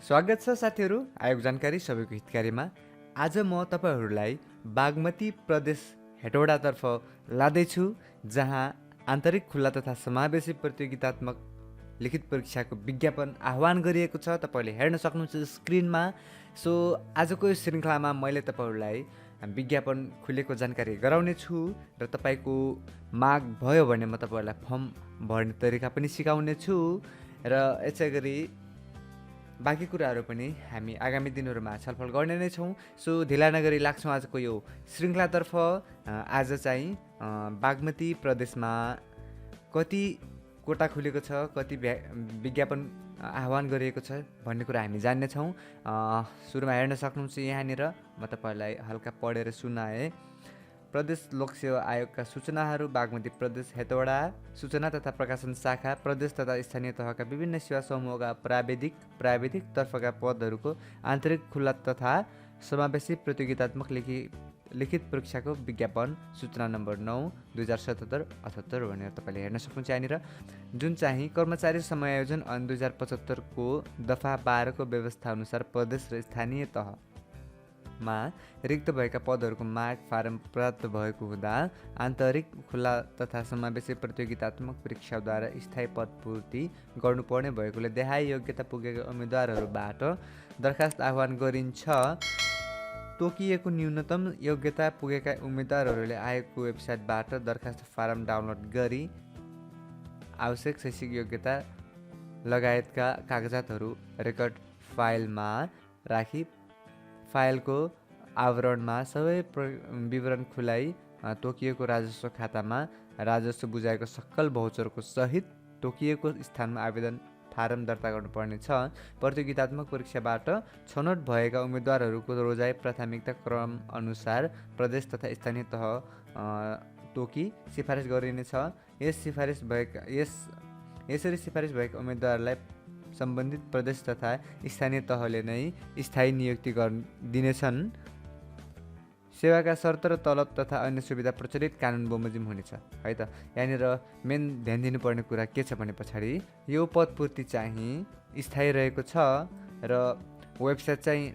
स्वागत छ साथीहरू आयोग जानकारी सबैको हितकारीमा। आज म तपाईँहरूलाई बागमती प्रदेश हेटौडातर्फ लाँदैछु, जहाँ आन्तरिक खुल्ला तथा समावेशी प्रतियोगितात्मक लिखित परीक्षाको विज्ञापन आह्वान गरिएको छ। तपाईँले हेर्न सक्नुहुन्छ स्क्रिनमा। सो आजको यो श्रृङ्खलामा मैले तपाईँहरूलाई विज्ञापन खुलेको जानकारी गराउने छु र तपाईँको माग भयो भने म तपाईँहरूलाई फर्म भर्ने तरिका पनि सिकाउने छु र यसै गरी बाँकी कुराहरू पनि हामी आगामी दिनहरूमा छलफल गर्ने नै छौँ। सो ढिला नगरी लाग्छौँ आजको यो श्रृङ्खलातर्फ। आज चाहिँ बागमती प्रदेशमा कति कोटा खुलेको छ, कति विज्ञापन आह्वान गरिएको छ भन्ने कुरा हामी जान्नेछौँ। सुरुमा हेर्न सक्नुहुन्छ यहाँनिर म तपाईँहरूलाई हल्का पढेर सुनाएँ। प्रदेश लोकसेवा आयोगका सूचनाहरू। बागमती प्रदेश हेटौडा सूचना तथा प्रकाशन शाखा प्रदेश तथा स्थानीय तहका विभिन्न सेवा समूहका प्राविधिक तर्फका पदहरूको आन्तरिक खुल्ला तथा समावेशी प्रतियोगितात्मक लिखित परीक्षाको विज्ञापन सूचना नम्बर 9/2077-78 भनेर तपाईँले हेर्न सक्नुहुन्छ यहाँनिर, जुन चाहिँ कर्मचारी समायोजन ऐन 2075 को दफा 12 को व्यवस्था अनुसार प्रदेश र स्थानीय तहमा रिक्त भएका पदहरूको माग फारम प्राप्त भएको हुँदा आन्तरिक खुल्ला तथा समावेशी प्रतियोगितात्मक परीक्षाद्वारा स्थायी पद पूर्ति गर्नुपर्ने भएकोले देहाय योग्यता पुगेका उम्मेदवारहरूबाट दरखास्त आह्वान गरिन्छ। तोकिएको न्यूनतम योग्यता पुगेका उम्मेदवारहरूले आयोगको वेबसाइटबाट दरखास्त फारम डाउनलोड गरी आवश्यक शैक्षिक योग्यता लगायतका कागजातहरू रेकर्ड फाइलमा राखी फाइलको आवरणमा सबै विवरण खुलाइ तोकिएको राजस्व खातामा राजस्व बुझाएको सक्कल भौचरको सहित तोकिएको स्थानमा आवेदन फारम दर्ता गर्नुपर्ने छ। प्रतियोगितात्मक परीक्षाबाट छनौट भएका उम्मेदवारहरूको रोजाइ प्राथमिकता क्रम अनुसार प्रदेश तथा स्थानीय तह तोकी सिफारिस गरिनेछ। यसरी सिफारिस भएका उम्मेदवारलाई सम्बन्धित प्रदेश तथा स्थानीय तहले नै स्थायी नियुक्ति दिनेछन्। सेवाका शर्त र तलब तथा अन्य सुविधा प्रचलित कानुन बमोजिम हुनेछ है त। यहाँनिर मेन ध्यान दिनुपर्ने कुरा के छ भने पछाडि यो पदपूर्ति चाहिँ स्थायी रहेको छ र वेबसाइट चाहिँ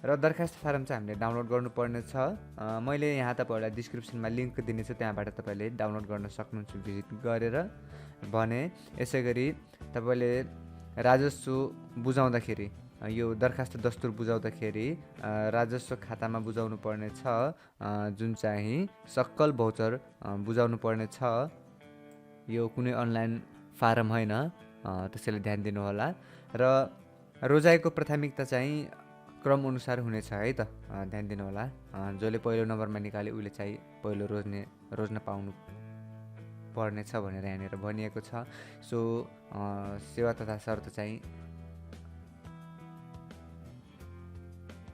र दरखास्त फारम चाहिँ हामीले डाउनलोड गर्नुपर्ने छ। मैले यहाँ तपाईँहरूलाई डिस्क्रिप्सनमा लिङ्क दिनेछु, त्यहाँबाट तपाईँले डाउनलोड गर्न सक्नुहुन्छ भिजिट गरेर भने। यसै गरी तपाईँले राजस्व बुझाउँदाखेरि यो दरखास्त दस्तुर बुझाउँदाखेरि राजस्व खातामा बुझाउनु पर्ने छ, जुन चाहिँ सक्कल भौचर बुझाउनु पर्ने छ। यो कुनै अनलाइन फारम होइन, त्यसैले ध्यान दिनुहोला। र रोजाइको प्राथमिकता चाहिँ क्रम अनुसार हुनेछ है त, ध्यान दिनुहोला। जसले पहिलो नम्बरमा निकाल्यो उसले चाहिँ पहिलो रोज्न पाउनु पर्ने छ भनेर यहाँनिर भनिएको छ। सो सेवा तथा शर्त चाहिँ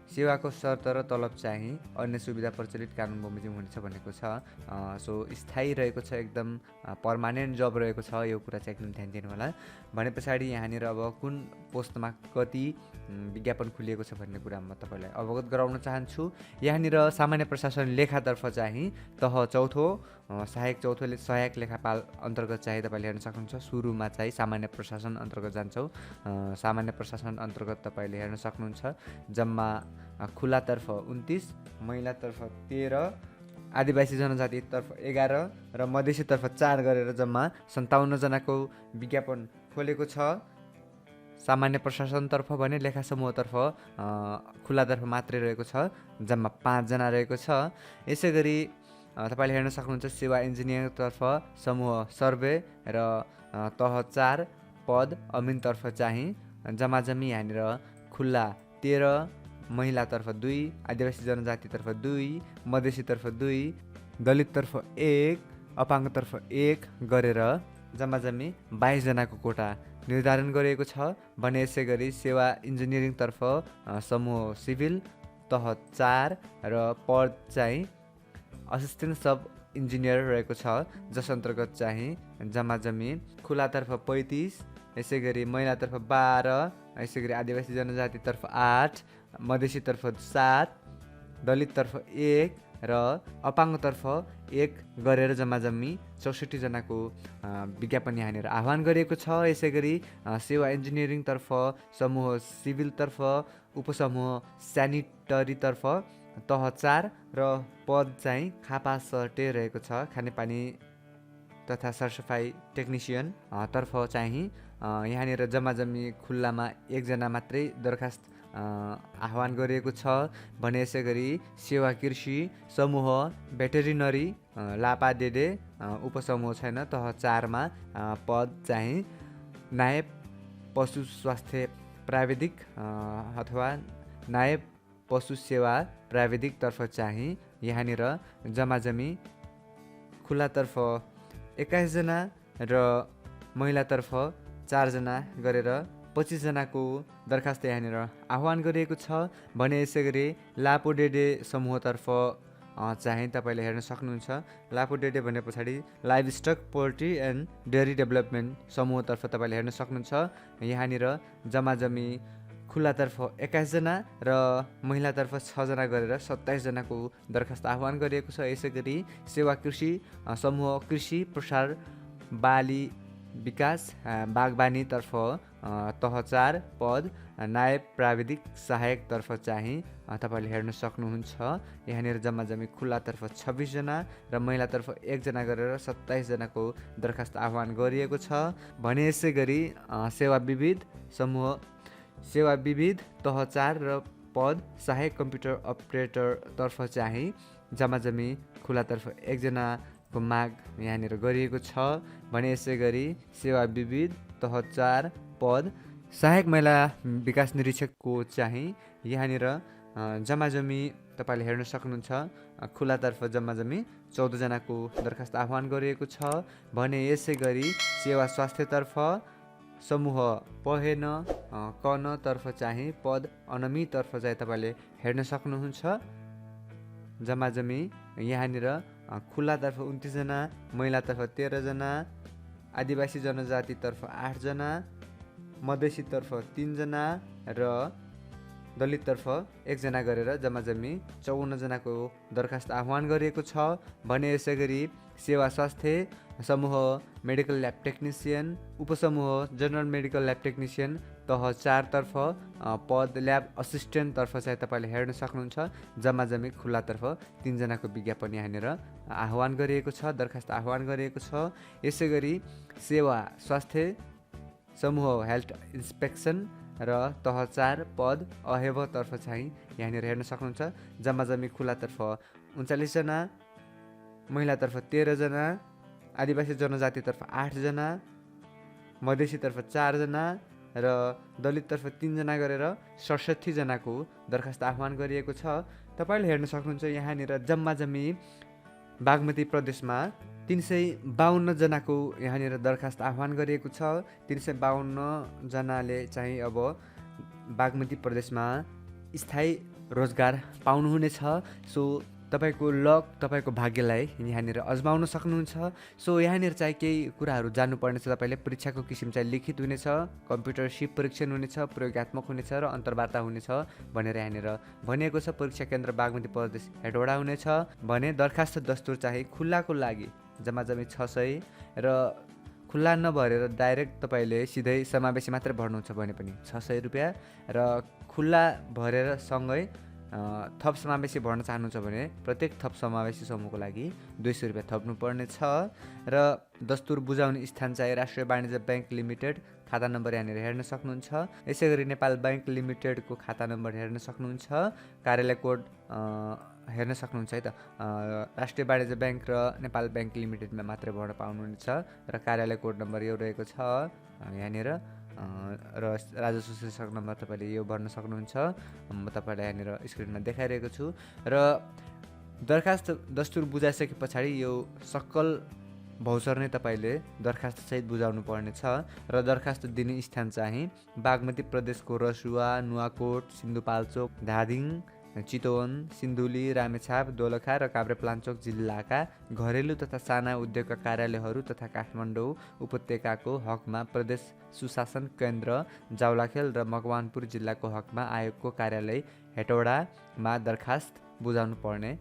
सेवाको शर्त र तलब चाहिँ अन्य सुविधा प्रचलित कानुन बमोजिम हुनेछ भनेको छ। सो स्थायी रहेको छ, एकदम पर्मानेन्ट जब रहेको छ, यो कुरा चाहिँ एकदम ध्यान दिनु होला। भने पछाडि यहाँनिर अब कुन पोस्टमा कति विज्ञापन खुलिएको छ भन्ने कुरा म तपाईँलाई अवगत गराउन चाहन्छु। यहाँनिर सामान्य प्रशासन लेखातर्फ चाहिँ तह चौथो सहायक लेखापाल अन्तर्गत चाहिँ तपाईँले हेर्न सक्नुहुन्छ। सुरुमा चाहिँ सामान्य प्रशासन अन्तर्गत जान्छौँ। सामान्य प्रशासन अन्तर्गत तपाईँले हेर्न सक्नुहुन्छ जम्मा खुलातर्फ 29, महिलातर्फ 13, आदिवासी जनजातितर्फ 11 र मधेसीतर्फ 4 गरेर जम्मा 57 जनाको विज्ञापन खोलेको छ। सामान्य प्रशासनतर्फ भने लेखा समूहतर्फ खुलातर्फ मात्रै रहेको छ, जम्मा 5 जना रहेको छ। यसै गरी तपाईँले हेर्न सक्नुहुन्छ सेवा इन्जिनियरतर्फ समूह सर्वे र तह 4 पद अमिनतर्फ चाहिँ जम्माजम्मी यहाँनिर खुल्ला 13, महिलातर्फ 2, आदिवासी जनजातितर्फ 2, मधेसीतर्फ 2, दलिततर्फ 1, अपाङ्गतर्फ 1 गरेर जम्माजम्मी 22 जनाको कोटा निर्धारण गरिएको छ भने। यसै गरी सेवा इन्जिनियरिङतर्फ समूह सिभिल तह 4 र पद चाहिँ असिस्टेन्ट सब इन्जिनियर रहेको छ, जस अन्तर्गत चाहिँ जम्माजम्मी खुलातर्फ 35, यसै गरी महिलातर्फ 12, यसै गरी आदिवासी जनजातितर्फ 8, मधेसीतर्फ 7, दलिततर्फ 1 र अपाङ्गतर्फ 1 गरेर जम्माजम्मी 64 जनाको विज्ञापन यहाँनिर आह्वान गरिएको छ। यसै गरी सेवा इन्जिनियरिङतर्फ समूह सिभिलतर्फ उपसमूह स्यानिटरीतर्फ तह 4 र पद चाहिँ खापा सर्टे रहेको छ। खानेपानी तथा सरसफाइ टेक्निसियन तर्फ चाहिँ यहाँनिर जम्माजम्मी खुल्लामा 1 जना मात्रै दरखास्त आह्वान गरिएको छ भने यसै गरी सेवा कृषि समूह भेटेरिनरी लापाडेडे उपसमूह छैन तह 4 मा पद चाहिँ नायब पशु स्वास्थ्य प्राविधिक अथवा नायब पशु सेवा प्राविधिकतर्फ चाहिँ यहाँनिर जम्माजम्मी खुल्लातर्फ 21 जना र महिलातर्फ 4 जना गरेर 25 जनाको दरखास्त यहाँनिर आह्वान गरिएको छ भने यसै गरी लापोडेडे समूहतर्फ चाहिँ तपाईँले हेर्न सक्नुहुन्छ। लापोडेडे भने पछाडि livestock poultry and dairy development समूहतर्फ तपाईँले हेर्न सक्नुहुन्छ। यहाँनिर जम्माजम्मी खुल्लातर्फ 21 जना र महिलातर्फ 6 जना गरेर 27 जनाको दरखास्त आह्वान गरिएको छ। यसै गरी सेवा कृषि समूह कृषि प्रसार बाली विकास बागबानीतर्फ तह 4 पद नायब प्राविधिक सहायकतर्फ चाहिँ तपाईँले हेर्न सक्नुहुन्छ। यहाँनिर जम्माजम्मी खुल्लातर्फ 26 जना र महिलातर्फ 1 जना गरेर 27 जनाको दरखास्त आह्वान गरिएको छ भने यसै गरी सेवा विविध तह 4 र पद सहायक कम्प्युटर अपरेटरतर्फ चाहिँ जम्माजम्मी खुल्लातर्फ 1 जनाको माग यहाँनिर गरिएको छ भने यसै गरी सेवा विविध तह 4 पद सहायक महिला विकास निरीक्षकको चाहिँ यहाँनिर जम्माजम्मी तपाईँले हेर्न सक्नुहुन्छ। खुल्लातर्फ जम्माजम्मी 14 जनाको दरखास्त आह्वान गरिएको छ भने यसै गरी सेवा स्वास्थ्यतर्फ समूह पहेन कनतर्फ चाहिँ पद अनमीतर्फ चाहिँ तपाईँले हेर्न सक्नुहुन्छ। जम्माजम्मी यहाँनिर खुल्लातर्फ 29 जना महिलातर्फ 13 जना आदिवासी जनजातितर्फ 8 जना मधेसीतर्फ 3 जना र दलिततर्फ 1 जना गरेर जम्माजम्मी 54 जनाको दरखास्त आह्वान गरिएको छ भने यसै गरी सेवा स्वास्थ्य समूह मेडिकल ल्याब टेक्निसियन उपसमूह जनरल मेडिकल ल्याब टेक्निसियन तह 4 तर्फ पद ल्याब असिस्टेन्टतर्फ चाहिँ तपाईँले हेर्न सक्नुहुन्छ। जम्माजम्मी खुल्लातर्फ 3 जनाको विज्ञापन यहाँनिर आह्वान गरिएको छ दरखास्त आह्वान गरिएको छ। यसै गरी सेवा स्वास्थ्य समूह हेल्थ इन्सपेक्सन र तह 4 पद अहेबतर्फ चाहिँ यहाँनिर हेर्न सक्नुहुन्छ। जम्माजम्मी खुल्लातर्फ 39 जना महिलातर्फ 13 जना आदिवासी जनजातितर्फ 8 जना मधेसीतर्फ 4 जना र दलिततर्फ 3 जना गरेर 67 जनाको दरखास्त आह्वान गरिएको छ। तपाईँले हेर्न सक्नुहुन्छ यहाँनिर जम्माजम्मी बागमती प्रदेशमा 352 जनाको यहाँनिर दरखास्त आह्वान गरिएको छ। 352 जनाले चाहिँ अब बागमती प्रदेशमा स्थायी रोजगार पाउनुहुनेछ। सो तपाईँको लक तपाईँको भाग्यलाई यहाँनिर अजमाउन सक्नुहुन्छ। सो यहाँनिर चाहिँ केही कुराहरू जान्नुपर्नेछ। तपाईँले परीक्षाको किसिम चाहिँ लिखित हुनेछ, कम्प्युटर सिप परीक्षण हुनेछ, प्रयोगत्मक हुनेछ र अन्तर्वार्ता हुनेछ भनेर यहाँनिर भनिएको छ। परीक्षा केन्द्र बागमती प्रदेश हेटौडा हुनेछ भने दरखास्त दस्तुर चाहिँ खुल्लाको लागि जम्माजम्मी 600 र खुल्ला नभरेर डाइरेक्ट तपाईँले सिधै समावेशी मात्रै भर्नुहुन्छ भने पनि 600 रुपियाँ र खुल्ला भरेर सँगै थप समावेशी भर्न चाहनुहुन्छ भने प्रत्येक थप समावेशी समूहको लागि 200 रुपियाँ थप्नुपर्ने छ। र दस्तुर बुझाउने स्थान चाहिँ राष्ट्रिय वाणिज्य ब्याङ्क लिमिटेड खाता नम्बर यहाँनिर हेर्न सक्नुहुन्छ। यसै गरी नेपाल ब्याङ्क लिमिटेडको खाता नम्बर हेर्न सक्नुहुन्छ। कार्यालय कोड हेर्न सक्नुहुन्छ है त। राष्ट्रिय वाणिज्य ब्याङ्क र नेपाल ब्याङ्क लिमिटेडमा मात्रै भर्न पाउनुहुनेछ र कार्यालय कोड नम्बर यो रहेको छ यहाँनिर र राजस्व शीर्षक नम्बर तपाईँले यो भर्न सक्नुहुन्छ। म तपाईँलाई यहाँनिर स्क्रिनमा देखाइरहेको छु र दरखास्त दस्तुर बुझाइसके पछाडि यो सक्कल भौचर नै तपाईँले दरखास्त सहित बुझाउनु पर्ने छ र दरखास्त दिने स्थान चाहिँ बागमती प्रदेशको रसुवा, नुवाकोट, सिन्धुपाल्चोक, धादिङ, चितवन, सिन्धुली, रामेछाप, दोलखा र काभ्रेपलाञ्चोक जिल्लाका घरेलु तथा साना उद्योगका कार्यालयहरू तथा काठमाडौँ उपत्यकाको हकमा प्रदेश सुशासन केन्द्र जावलाखेल र मकवानपुर जिल्लाको हकमा आयोगको कार्यालय हेटौडामा दरखास्त बुझाउनु पर्ने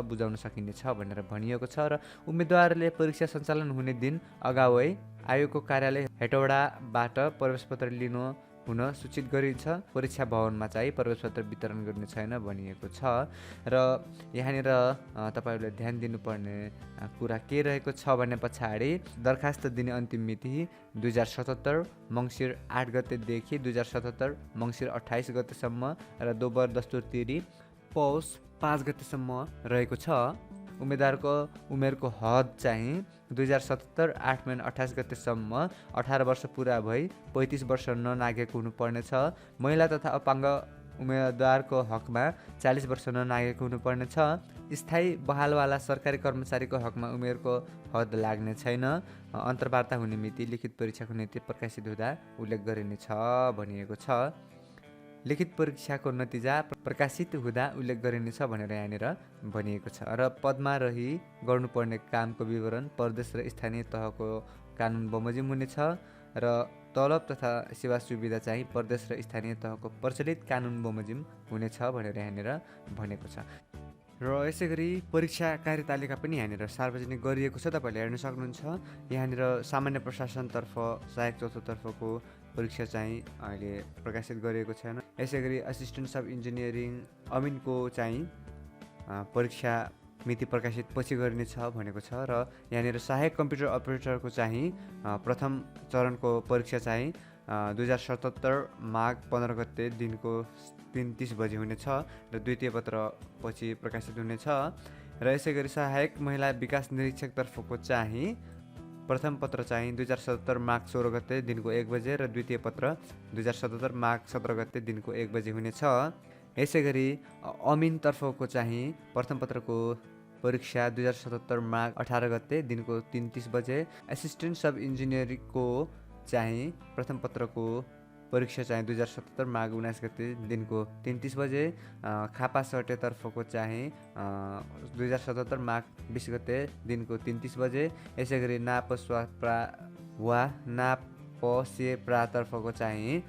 बुझाउन सकिनेछ भनेर भनिएको छ र उम्मेदवारले परीक्षा सञ्चालन हुने दिन अगावै आयोगको कार्यालय हेटौडाबाट प्रवेशपत्र लिनु हुन सूचित गरिन्छ। परीक्षा भवनमा चाहिँ प्रवेशपत्र वितरण गर्ने छैन भनिएको छ र यहाँनिर तपाईँहरूले ध्यान दिनुपर्ने कुरा के रहेको छ भने पछाडि दरखास्त दिने अन्तिम मिति 2077 मङ्सिर 8 गतेदेखि 2077 मङ्सिर 28 गतेसम्म र दोबर दस्तुर तिरी पौष 5 गतेसम्म रहेको छ। उम्मेदवारको उमेरको हद चाहिँ 2077 8 महिना 28 गतेसम्म 18 वर्ष पुरा भई 35 वर्ष ननागेको हुनुपर्नेछ। महिला तथा अपाङ्ग उम्मेदवारको हकमा 40 वर्ष ननागेको हुनुपर्नेछ। स्थायी बहालवाला सरकारी कर्मचारीको हकमा उमेरको हद लाग्ने छैन। अन्तर्वार्ता हुने मिति लिखित परीक्षाको नीति प्रकाशित हुँदा उल्लेख गरिनेछ भनिएको छ। लिखित परीक्षाको नतिजा प्रकाशित हुँदा उल्लेख गरिनेछ भनेर यहाँनिर भनिएको छ र पदमा रही गर्नुपर्ने कामको विवरण प्रदेश र स्थानीय तहको कानुन बमोजिम हुनेछ र तलब तथा सेवा सुविधा चाहिँ प्रदेश र स्थानीय तहको प्रचलित कानुन बमोजिम हुनेछ भनेर यहाँनिर भनेको छ। र यसै गरी परीक्षा कार्यतालिका पनि यहाँनिर सार्वजनिक गरिएको छ, तपाईँहरूले हेर्न सक्नुहुन्छ। यहाँनिर सामान्य प्रशासनतर्फ सहायक चौथोतर्फको परीक्षा चाहिँ अहिले प्रकाशित गरिएको छैन। यसै गरी असिस्टेन्ट सब इन्जिनियरिङ अमिनको चाहिँ परीक्षा मिति प्रकाशित पछि गरिनेछ भनेको छ र यहाँनिर सहायक कम्प्युटर अपरेटरको चाहिँ प्रथम चरणको परीक्षा चाहिँ 2077 माघ 15 गते दिनको 3:30 बजे हुनेछ र द्वितीय पत्र पछि प्रकाशित हुनेछ। र यसै गरी सहायक महिला विकास निरीक्षकतर्फको चाहिँ प्रथम पत्र चाहिँ 2077 माघ 16 गते दिनको 1 बजे र द्वितीय पत्र 2077 माघ 17 गते दिनको 1 बजे हुनेछ। यसै गरी अमिनतर्फको चाहिँ प्रथम पत्रको परीक्षा 2077 माघ 18 गते दिनको 3:30 बजे। एसिस्टेन्ट सब इन्जिनियरिङको चाहिँ प्रथम पत्रको परीक्षा चाहिँ 2077 माघ 19 गते दिनको 3:30 बजे। खापा सर्टेतर्फको चाहिँ 2077 माघ 20 गते दिनको 3:30 बजे। यसै गरी नापस्वाप्रा वा नापसेप्रातर्फको चाहिँ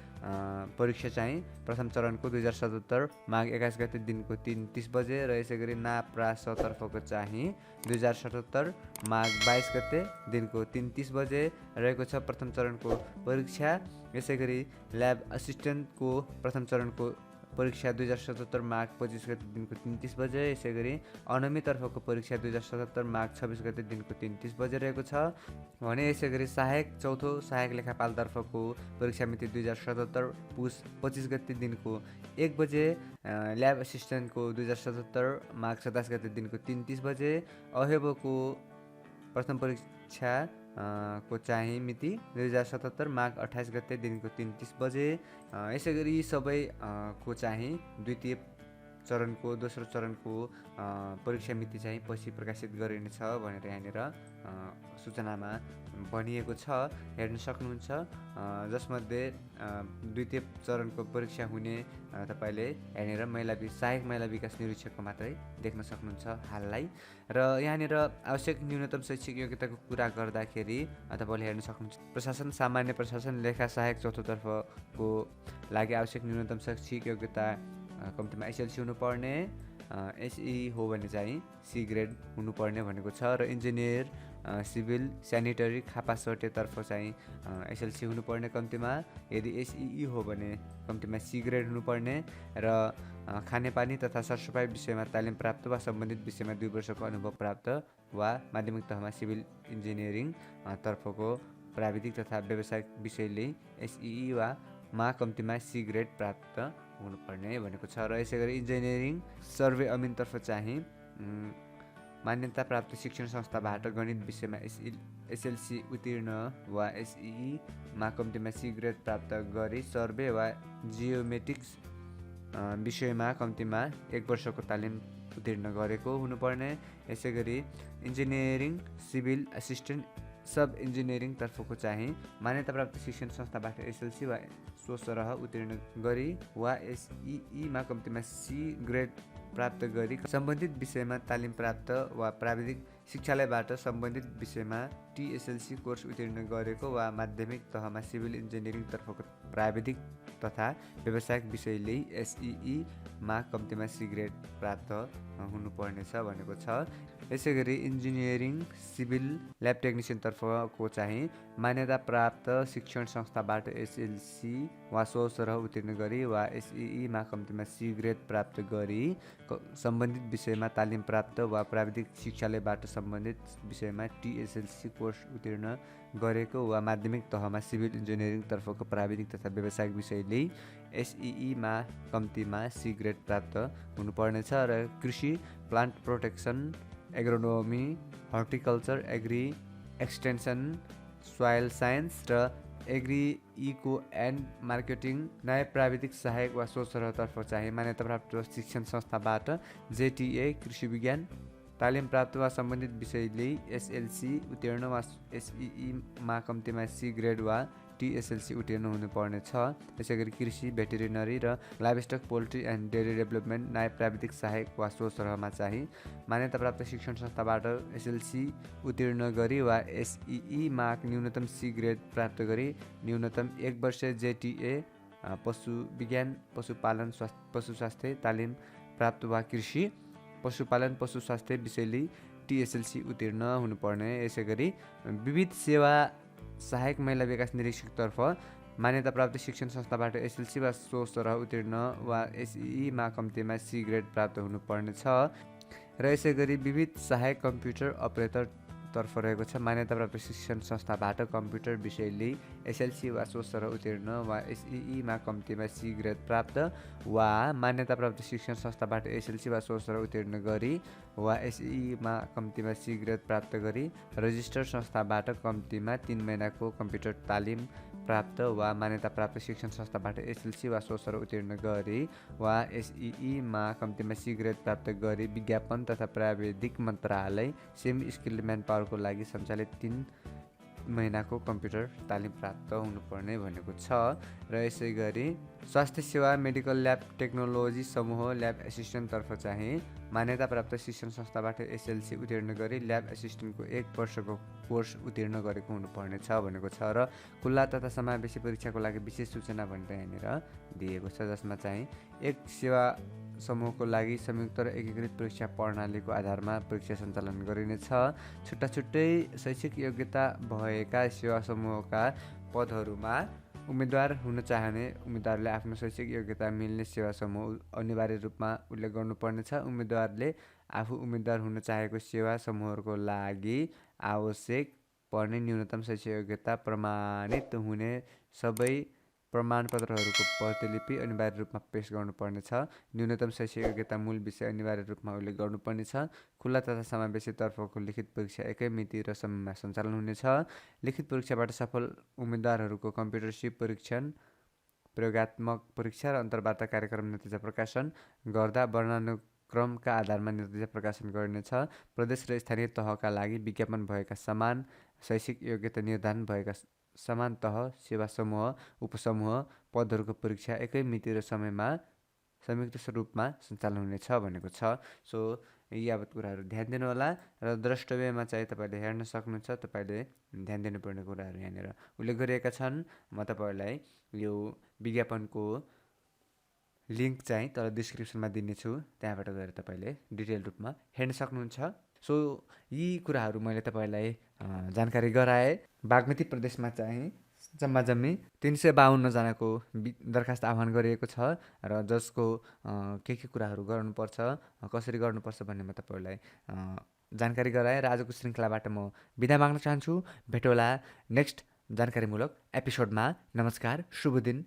परीक्षा चाहिँ प्रथम चरणको 2077 माघ 21 गते दिनको 3:30 बजे र यसै गरी नाप्रासतर्फको चाहिँ 2077 माघ 22 गते दिनको 3:30 बजे रहेको छ प्रथम चरणको परीक्षा। यसै गरी ल्याब असिस्टेन्टको प्रथम चरणको परीक्षा 2077 माघ 25 गते दिनको 3:30 बजे। यसै गरी अनमीतर्फको परीक्षा 2077 माघ 26 गते दिनको 3:30 बजे रहेको छ भने यसै गरी सहायक चौथो सहायक लेखापालतर्फको परीक्षा मिति 2077 पुस 25 गते दिनको 1 बजे। ल्याब असिस्टेन्टको 2077 माघ 27 गते दिनको 3:30 बजे। अहेबोको प्रथम परीक्षा को चाहिँ मिति 2077 माघ 28 गते दिनको 3:30 बजे। यसै गरी सबै को चाहिँ द्वितीय चरणको दोस्रो चरणको परीक्षा मिति चाहिँ पछि प्रकाशित गरिनेछ भनेर यहाँनिर सूचनामा भनिएको छ, हेर्न सक्नुहुन्छ। जसमध्ये द्वितीय चरणको परीक्षा हुने तपाईँले यहाँनिर सहायक महिला विकास निरीक्षकको मात्रै देख्न सक्नुहुन्छ हाललाई। र यहाँनिर आवश्यक न्यूनतम शैक्षिक योग्यताको कुरा गर्दाखेरि तपाईँले हेर्न सक्नुहुन्छ प्रशासन सामान्य प्रशासन लेखा सहायक चौथोतर्फको लागि आवश्यक न्यूनतम शैक्षिक योग्यता कम्तीमा एसएलसी हुनुपर्ने, एसई हो भने चाहिँ सी ग्रेड हुनुपर्ने भनेको छ र इन्जिनियर सिभिल स्यानिटरी खापा सर्टेतर्फ चाहिँ एसएलसी हुनुपर्ने कम्तीमा, यदि एसई हो भने कम्तीमा सी ग्रेड हुनुपर्ने र खानेपानी तथा सरसफाइ विषयमा तालिम प्राप्त वा सम्बन्धित विषयमा 2 वर्षको अनुभव प्राप्त वा माध्यमिक तहमा सिभिल इन्जिनियरिङ तर्फको प्राविधिक तथा व्यावसायिक विषयले एसई वा मा कम्तीमा सी ग्रेड प्राप्त हुनुपर्ने भनेको छ। र यसै गरी इन्जिनियरिङ सर्वे अमिनतर्फ चाहिँ मान्यता प्राप्त शिक्षण संस्थाबाट गणित विषयमा एसएलसी उत्तीर्ण वा एसई मा कम्तीमा सी ग्रेड प्राप्त गरी सर्वे वा जियोमेट्रिक्स विषयमा कम्तीमा 1 वर्षको तालिम उत्तीर्ण गरेको हुनुपर्ने। यसै गरी इन्जिनियरिङ सिभिल एसिस्टेन्ट सब इन्जिनियरिङ तर्फको चाहिँ मान्यता प्राप्त शिक्षण संस्थाबाट एसएलसी वा सोसरह उत्तीर्ण गरी वा एसईमा कम्तीमा सी ग्रेड प्राप्त गरी सम्बन्धित विषयमा तालिम प्राप्त वा प्राविधिक शिक्षालयबाट सम्बन्धित विषयमा टिएसएलसी कोर्स उत्तीर्ण गरेको वा माध्यमिक तहमा सिभिल इन्जिनियरिङ तर्फको प्राविधिक तथा व्यावसायिक विषयले एसइईमा कम्तीमा सी ग्रेड प्राप्त हुनुपर्नेछ भनेको छ। यसै गरी इन्जिनियरिङ सिभिल ल्याब टेक्निसियनतर्फको चाहिँ मान्यता प्राप्त शिक्षण संस्थाबाट एसएलसी वा 100 उत्तीर्ण गरी वा एसइईमा कम्तीमा सी ग्रेड प्राप्त गरी सम्बन्धित विषयमा तालिम प्राप्त वा प्राविधिक शिक्षालयबाट सम्बन्धित विषयमा टिएसएलसी कोर्स उत्तीर्ण गरेको वा माध्यमिक तहमा सिभिल इन्जिनियरिङतर्फको प्राविधिक तथा व्यावसायिक विषयले एसइईमा कम्तीमा सी ग्रेड प्राप्त हुनुपर्नेछ र कृषि, plant protection, agronomy, horticulture, agri extension, soil science र एग्री इको एन्ड मार्केटिङ नयाँ प्राविधिक सहायक वा 100 तर्फ चाहिँ मान्यता प्राप्त शिक्षण संस्थाबाट जेटिए कृषि विज्ञान तालिम प्राप्त वा सम्बन्धित विषयले एसएलसी उत्तीर्ण वा एसइईमा कम्तीमा सी ग्रेड वा टिएसएलसी उत्तीर्ण हुनुपर्ने छ। त्यसै गरी कृषि, भेटेरिनरी र livestock, poultry and dairy development नयाँ प्राविधिक सहायक वा 100मा चाहिँ मान्यता प्राप्त शिक्षण संस्थाबाट एसएलसी उत्तीर्ण गरी वा एसइईमा न्यूनतम सी ग्रेड प्राप्त गरी न्यूनतम 1 वर्ष जेटिए पशु विज्ञान, पशुपालन, पशु स्वास्थ्य तालिम प्राप्त वा कृषि, पशुपालन, पशु स्वास्थ्य विषयले टिएसएलसी उत्तीर्ण हुनुपर्ने। यसै गरी विविध सेवा सहायक महिला विकास निरीक्षकतर्फ मान्यता प्राप्त शिक्षण संस्थाबाट एसएलसी वा 100 उत्तीर्ण वा एसइईमा कम्तीमा सी ग्रेड प्राप्त हुनुपर्ने छ। र यसै गरी विविध सहायक कम्प्युटर अपरेटर तर्फ रहेको छ मान्यता प्राप्त शिक्षण संस्थाबाट कम्प्युटर विषयले एसएलसी वा 100 उत्तीर्ण वा एसइईमा कम्तीमा सी ग्रेड प्राप्त वा मान्यता प्राप्त शिक्षण संस्थाबाट एसएलसी वा 100 उत्तीर्ण गरी वा एसइईमा कम्तीमा सी ग्रेड प्राप्त गरी रजिस्टर संस्थाबाट कम्तीमा 3 महिनाको कम्प्युटर तालिम प्राप्त वा मान्यता प्राप्त शिक्षण संस्थाबाट एसएलसी वा 100 उत्तीर्ण गरी वा एसइईमा कम्तीमा सी ग्रेड प्राप्त गरी विज्ञापन तथा प्राविधिक मन्त्रालय सेमी स्किल्ड म्यान पावरको लागि सञ्चालित 3 महिनाको कम्प्युटर तालिम प्राप्त हुनुपर्ने भनेको छ। र यसै गरी स्वास्थ्य सेवा मेडिकल ल्याब टेक्नोलोजी समूह ल्याब एसिस्टेन्टतर्फ चाहिँ मान्यता प्राप्त शिक्षण संस्थाबाट एसएलसी उत्तीर्ण गरी ल्याब एसिस्टेन्टको 1 वर्षको कोर्स उत्तीर्ण गरेको हुनुपर्ने छ भनेको छ। र खुल्ला तथा समावेशी परीक्षाको लागि विशेष सूचना भनेर यहाँनिर दिएको छ, जसमा चाहिँ एक सेवा समूहको लागि संयुक्त र एकीकृत परीक्षा प्रणालीको आधारमा परीक्षा सञ्चालन गरिनेछ। छुट्टा छुट्टै शैक्षिक योग्यता भएका सेवा समूहका पदहरूमा उम्मेदवार हुन चाहने उम्मेदवारले आफ्नो शैक्षिक योग्यता मिल्ने सेवा समूह अनिवार्य रूपमा उल्लेख गर्नुपर्नेछ। उम्मेदवारले आफू उम्मेदवार हुन चाहेको सेवा समूहहरूको लागि आवश्यक पर्ने न्यूनतम शैक्षिक योग्यता प्रमाणित हुने सबै प्रमाणपत्रहरूको प्रतिलिपि अनिवार्य रूपमा पेश गर्नुपर्नेछ। न्यूनतम शैक्षिक योग्यता मूल विषय अनिवार्य रूपमा उल्लेख गर्नुपर्नेछ। खुल्ला तथा समावेशी तर्फको लिखित परीक्षा एकै मिति र समयमा सञ्चालन हुनेछ। लिखित परीक्षाबाट सफल उम्मेदवारहरूको कम्प्युटर सिप परीक्षण, प्रयोगात्मक परीक्षा र अन्तर्वार्ता कार्यक्रम नतिजा प्रकाशन गर्दा वर्णानुक्रमका आधारमा नतिजा प्रकाशन गरिनेछ। प्रदेश र स्थानीय तहका लागि विज्ञापन भएका समान शैक्षिक योग्यता निर्धारण भएका समान तह, सेवा समूह, उपसमूह पदहरूको परीक्षा एकै मिति र समयमा संयुक्त रूपमा सञ्चालन हुनेछ भनेको छ। सो यी यावत कुराहरू ध्यान दिनुहोला र द्रष्टव्यमा चाहिँ तपाईँले हेर्न सक्नुहुन्छ। तपाईँले ध्यान दिनुपर्ने कुराहरू यहाँनिर उल्लेख गरिएका छन्। म तपाईँहरूलाई यो विज्ञापनको लिङ्क चाहिँ तल डिस्क्रिप्सनमा दिनेछु, त्यहाँबाट गएर तपाईँले डिटेल रूपमा हेर्न सक्नुहुन्छ। सो यी कुराहरू मैले तपाईँलाई जानकारी गराएँ। बागमती प्रदेशमा चाहिँ जम्मा जम्मी 352 जनाको दरखास्त आह्वान गरिएको छ र जसको के कुराहरू गर्नुपर्छ, कसरी गर्नुपर्छ भन्ने म तपाईँहरूलाई जानकारी गराएँ र आजको श्रृङ्खलाबाट म बिदा माग्न चाहन्छु। भेटौँला नेक्स्ट जानकारीमूलक एपिसोडमा। नमस्कार, शुभ दिन।